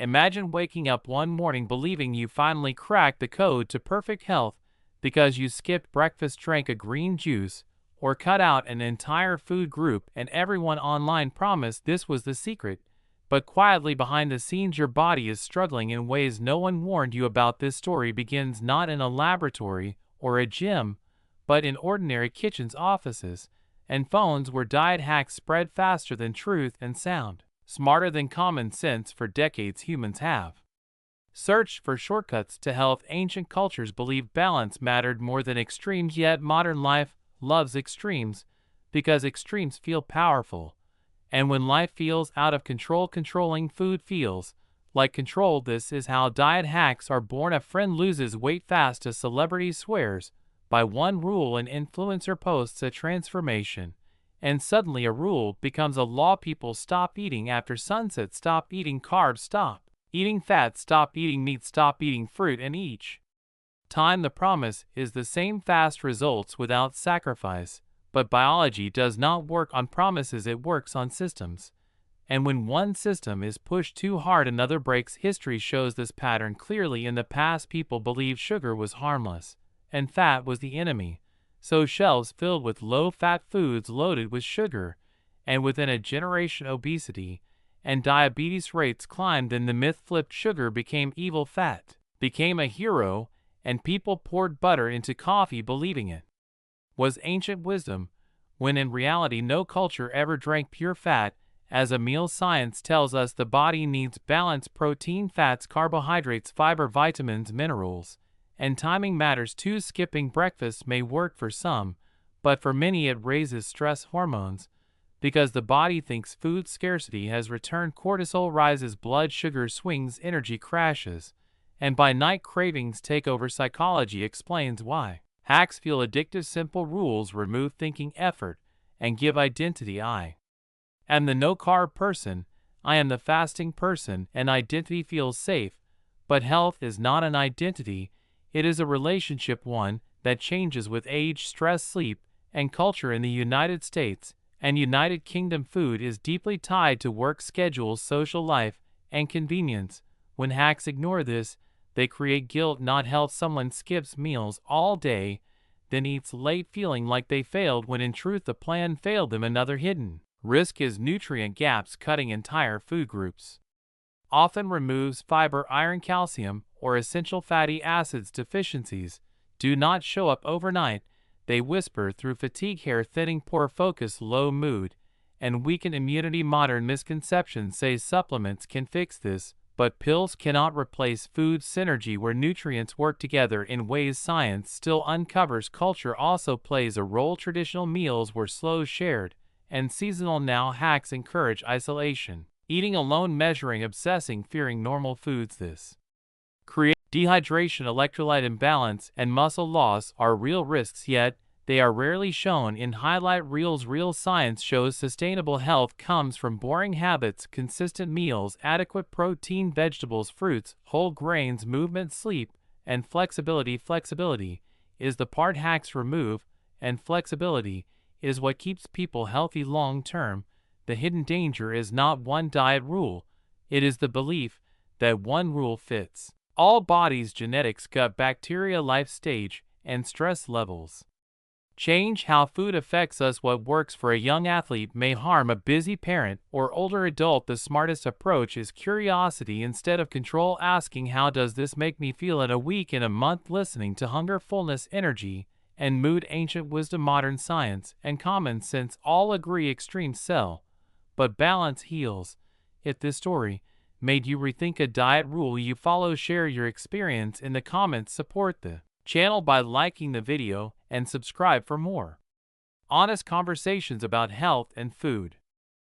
Imagine waking up one morning believing you finally cracked the code to perfect health because you skipped breakfast, drank a green juice, or cut out an entire food group, and everyone online promised this was the secret. But quietly behind the scenes your body is struggling in ways no one warned you about. This story begins not in a laboratory or a gym, but in ordinary kitchens, offices, and phones where diet hacks spread faster than truth and sound smarter than common sense. For decades humans have searched for shortcuts to health. Ancient cultures believed balance mattered more than extremes, yet modern life loves extremes because extremes feel powerful. And when life feels out of control, controlling food feels like control. This is how diet hacks are born. A friend loses weight fast, a celebrity swears by one rule, an influencer posts a transformation, and suddenly a rule becomes a law. People stop eating after sunset, stop eating carbs, stop eating fat, stop eating meat, stop eating fruit, and each time the promise is the same: fast results without sacrifice. But biology does not work on promises, it works on systems. And when one system is pushed too hard, another breaks. History shows this pattern clearly. In the past, people believed sugar was harmless and fat was the enemy, so shelves filled with low-fat foods loaded with sugar, and within a generation obesity and diabetes rates climbed. Then the myth flipped: sugar became evil, fat became a hero, and people poured butter into coffee believing it was ancient wisdom, when in reality no culture ever drank pure fat as a meal. Science tells us the body needs balance: protein, fats, carbohydrates, fiber, vitamins, minerals, and timing matters too. Skipping breakfast may work for some, but for many it raises stress hormones because the body thinks food scarcity has returned. Cortisol rises, blood sugar swings, energy crashes, and by night cravings take over. Psychology explains why hacks feel addictive. Simple rules remove thinking effort and give identity. I am the no-carb person, I am the fasting person. An identity feels safe, but health is not an identity, it is a relationship, one that changes with age, stress, sleep, and culture. In the United States and United Kingdom, food is deeply tied to work schedules, social life, and convenience. When hacks ignore this, they create guilt, not health. Someone skips meals all day, then eats late feeling like they failed, when in truth the plan failed them. Another hidden risk is nutrient gaps. Cutting entire food groups often removes fiber, iron, calcium, or essential fatty acids. Deficiencies do not show up overnight, they whisper through fatigue, hair thinning, poor focus, low mood, and weakened immunity. Modern misconceptions say supplements can fix this, but pills cannot replace food synergy where nutrients work together in ways science still uncovers. Culture also plays a role. Traditional meals were slow, shared, and seasonal. Now hacks encourage isolation, eating alone, measuring, obsessing, fearing normal foods. This creates dehydration, electrolyte imbalance, and muscle loss are real risks, yet they are rarely shown in highlight reels. Real science shows sustainable health comes from boring habits, consistent meals, adequate protein, vegetables, fruits, whole grains, movement, sleep, and flexibility. Flexibility is the part hacks remove, and flexibility is what keeps people healthy long term. The hidden danger is not one diet rule, it is the belief that one rule fits all bodies. Genetics, gut bacteria, life stage, and stress levels change how food affects us. What works for a young athlete may harm a busy parent or older adult. The smartest approach is curiosity instead of control, asking how does this make me feel in a week, in a month, listening to hunger, fullness, energy, and mood. Ancient wisdom, modern science, and common sense all agree extremes sell, but balance heals. If this story made you rethink a diet rule you follow, share your experience in the comments. Support the channel by liking the video and subscribe for more honest conversations about health and food.